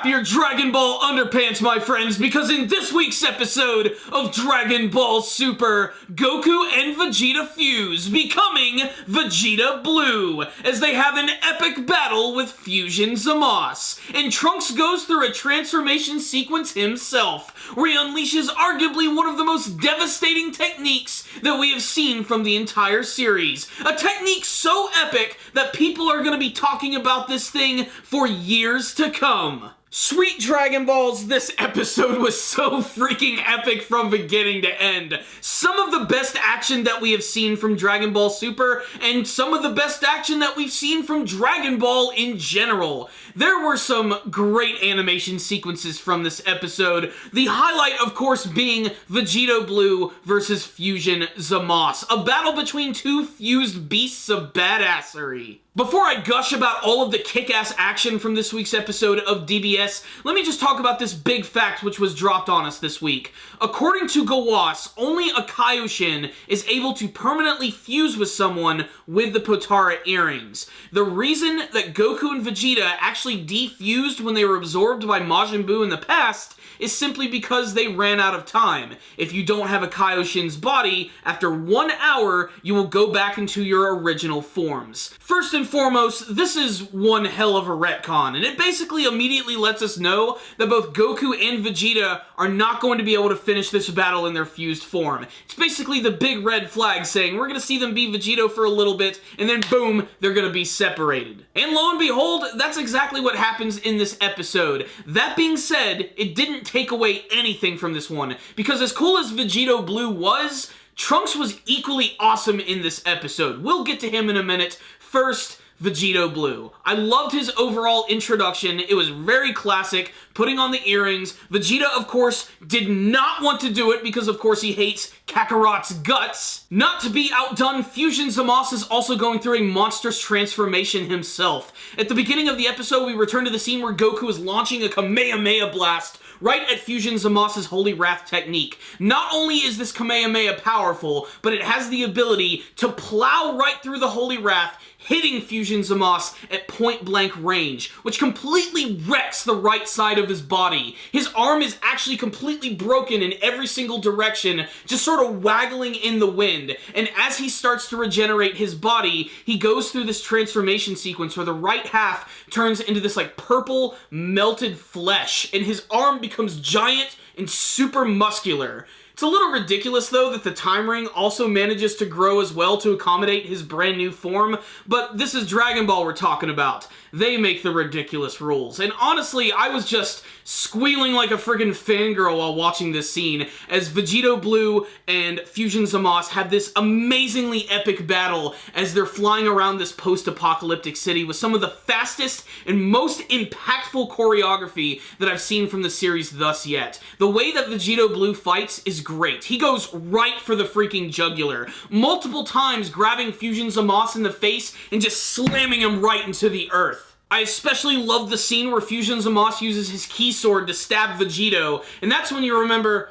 Strap your Dragon Ball underpants, my friends, because in this week's episode of Dragon Ball Super, Goku and Vegeta fuse, becoming Vegeta Blue, as they have an epic battle with Fusion Zamasu, and Trunks goes through a transformation sequence himself, where he unleashes arguably one of the most devastating techniques that we have seen from the entire series. A technique so epic that people are going to be talking about this thing for years to come. Sweet Dragon Balls, this episode was so freaking epic from beginning to end. Some of the best action that we have seen from Dragon Ball Super, and some of the best action that we've seen from Dragon Ball in general. There were some great animation sequences from this episode. The highlight, of course, being Vegito Blue versus Fusion Zamasu, a battle between two fused beasts of badassery. Before I gush about all of the kick-ass action from this week's episode of DBS, let me just talk about this big fact which was dropped on us this week. According to Gawas, only a Kaioshin is able to permanently fuse with someone with the Potara earrings. The reason that Goku and Vegeta actually defused when they were absorbed by Majin Buu in the past is simply because they ran out of time. If you don't have a Kaioshin's body, after 1 hour, you will go back into your original forms. First and foremost, this is one hell of a retcon, and it basically immediately lets us know that both Goku and Vegeta are not going to be able to finish this battle in their fused form. It's basically the big red flag saying we're going to see them be Vegito for a little bit, and then boom, they're going to be separated. And lo and behold, that's exactly what happens in this episode. That being said, it didn't take away anything from this one, because as cool as Vegito Blue was, Trunks was equally awesome in this episode. We'll get to him in a minute. First, Vegito Blue. I loved his overall introduction. It was very classic, putting on the earrings. Vegeta, of course, did not want to do it because, of course, he hates Kakarot's guts. Not to be outdone, Fusion Zamasu is also going through a monstrous transformation himself. At the beginning of the episode, we return to the scene where Goku is launching a Kamehameha blast right at Fusion Zamasu's Holy Wrath technique. Not only is this Kamehameha powerful, but it has the ability to plow right through the Holy Wrath, hitting Fusion Zamasu at point-blank range, which completely wrecks the right side of his body. His arm is actually completely broken in every single direction, just sort of waggling in the wind. And as he starts to regenerate his body, he goes through this transformation sequence where the right half turns into this like purple melted flesh, and his arm becomes giant and super muscular. It's a little ridiculous, though, that the time ring also manages to grow as well to accommodate his brand new form, but this is Dragon Ball we're talking about. They make the ridiculous rules. And honestly, I was just squealing like a friggin' fangirl while watching this scene, as Vegito Blue and Fusion Zamasu have this amazingly epic battle as they're flying around this post-apocalyptic city with some of the fastest and most impactful choreography that I've seen from the series thus yet. The way that Vegito Blue fights is great. He goes right for the freaking jugular, multiple times grabbing Fusion Zamasu in the face and just slamming him right into the earth. I especially love the scene where Fusion Zamasu uses his key sword to stab Vegito, and that's when you remember,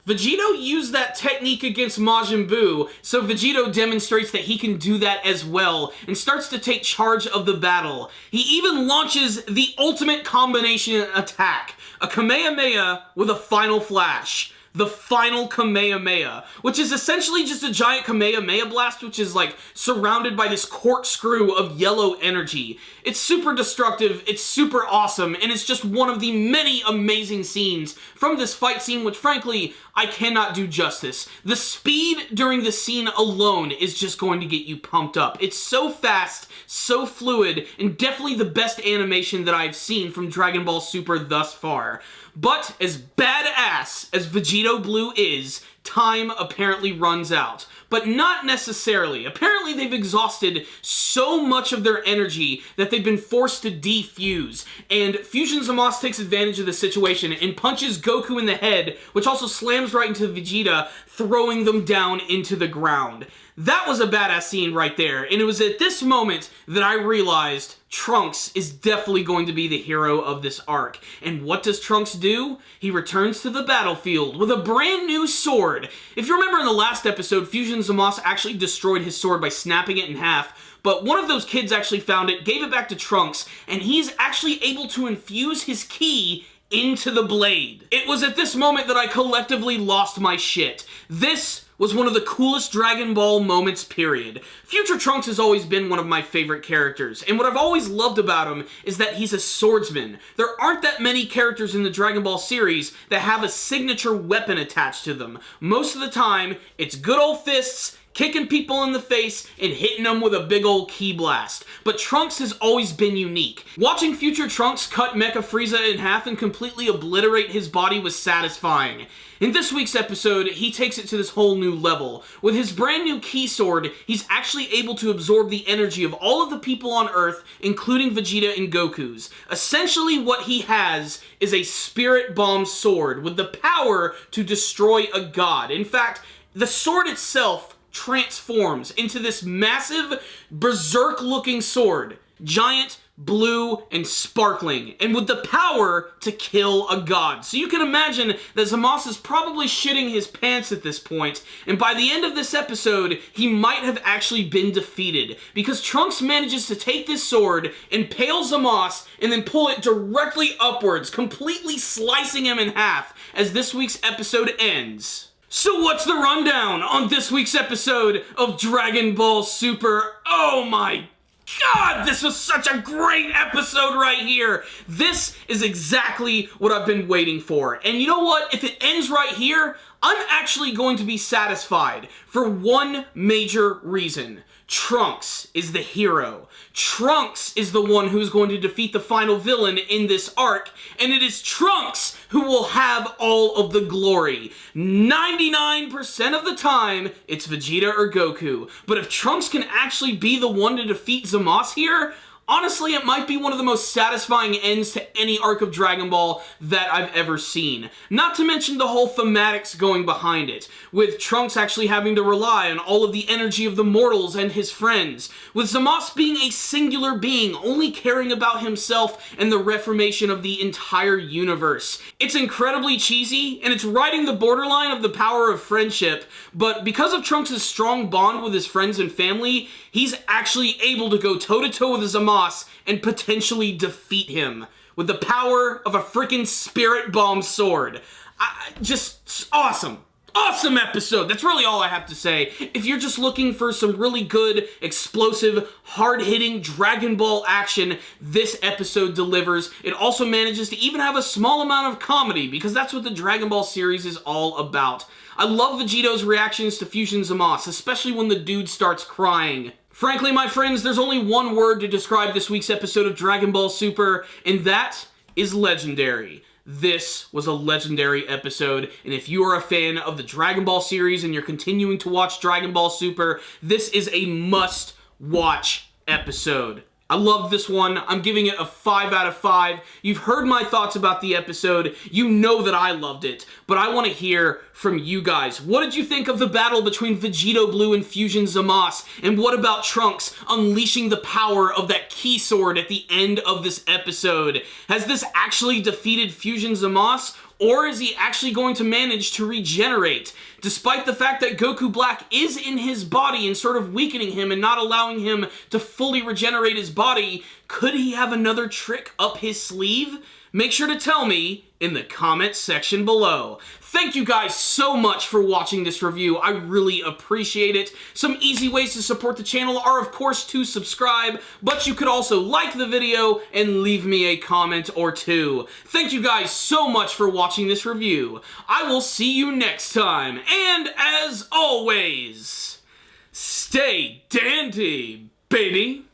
Vegito used that technique against Majin Buu, so Vegito demonstrates that he can do that as well, and starts to take charge of the battle. He even launches the ultimate combination attack, a Kamehameha with a final flash. The final Kamehameha, which is essentially just a giant Kamehameha blast, which is like surrounded by this corkscrew of yellow energy. It's super destructive, it's super awesome, and it's just one of the many amazing scenes from this fight scene, which frankly, I cannot do justice. The speed during this scene alone is just going to get you pumped up. It's so fast, so fluid, and definitely the best animation that I've seen from Dragon Ball Super thus far. But as badass as Vegito Blue is, time apparently runs out. But not necessarily. Apparently they've exhausted so much of their energy that they've been forced to defuse. And Fusion Zamasu takes advantage of the situation and punches Goku in the head, which also slams right into Vegeta, throwing them down into the ground. That was a badass scene right there, and it was at this moment that I realized Trunks is definitely going to be the hero of this arc. And what does Trunks do? He returns to the battlefield with a brand new sword sword. If you remember in the last episode, Fusion Zamasu actually destroyed his sword by snapping it in half, but one of those kids actually found it, gave it back to Trunks, and he's actually able to infuse his ki into the blade. It was at this moment that I collectively lost my shit. This was one of the coolest Dragon Ball moments, period. Future Trunks has always been one of my favorite characters, and what I've always loved about him is that he's a swordsman. There aren't that many characters in the Dragon Ball series that have a signature weapon attached to them. Most of the time, it's good old fists, kicking people in the face, and hitting them with a big old ki blast. But Trunks has always been unique. Watching future Trunks cut Mecha Frieza in half and completely obliterate his body was satisfying. In this week's episode, he takes it to this whole new level. With his brand new ki sword, he's actually able to absorb the energy of all of the people on Earth, including Vegeta and Goku's. Essentially, what he has is a spirit bomb sword with the power to destroy a god. In fact, the sword itself transforms into this massive, berserk-looking sword. Giant, blue, and sparkling, and with the power to kill a god. So you can imagine that Zamasu is probably shitting his pants at this point, and by the end of this episode, he might have actually been defeated, because Trunks manages to take this sword, impale Zamasu, and then pull it directly upwards, completely slicing him in half, as this week's episode ends. So what's the rundown on this week's episode of Dragon Ball Super? Oh my God, this was such a great episode right here. This is exactly what I've been waiting for. And you know what? If it ends right here, I'm actually going to be satisfied for one major reason. Trunks is the hero. Trunks is the one who's going to defeat the final villain in this arc, and it is Trunks who will have all of the glory. 99% of the time, it's Vegeta or Goku. But if Trunks can actually be the one to defeat Zamasu here, honestly, it might be one of the most satisfying ends to any arc of Dragon Ball that I've ever seen. Not to mention the whole thematics going behind it, with Trunks actually having to rely on all of the energy of the mortals and his friends, with Zamasu being a singular being, only caring about himself and the reformation of the entire universe. It's incredibly cheesy, and it's riding the borderline of the power of friendship, but because of Trunks' strong bond with his friends and family, he's actually able to go toe-to-toe with Zamasu and potentially defeat him with the power of a freaking spirit bomb sword. Just awesome. Awesome episode. That's really all I have to say. If you're just looking for some really good, explosive, hard-hitting Dragon Ball action, this episode delivers. It also manages to even have a small amount of comedy, because that's what the Dragon Ball series is all about. I love Vegito's reactions to Fusion Zamasu, especially when the dude starts crying. Frankly, my friends, there's only one word to describe this week's episode of Dragon Ball Super, and that is legendary. This was a legendary episode, and if you are a fan of the Dragon Ball series and you're continuing to watch Dragon Ball Super, this is a must-watch episode. I loved this one. I'm giving it a 5 out of 5. You've heard my thoughts about the episode. You know that I loved it, but I want to hear from you guys. What did you think of the battle between Vegito Blue and Fusion Zamasu? And what about Trunks unleashing the power of that ki sword at the end of this episode? Has this actually defeated Fusion Zamasu? Or is he actually going to manage to regenerate? Despite the fact that Goku Black is in his body and sort of weakening him and not allowing him to fully regenerate his body, could he have another trick up his sleeve? Make sure to tell me in the comments section below. Thank you guys so much for watching this review. I really appreciate it. Some easy ways to support the channel are, of course, to subscribe, but you could also like the video and leave me a comment or two. Thank you guys so much for watching this review. I will see you next time, and as always, stay dandy, baby.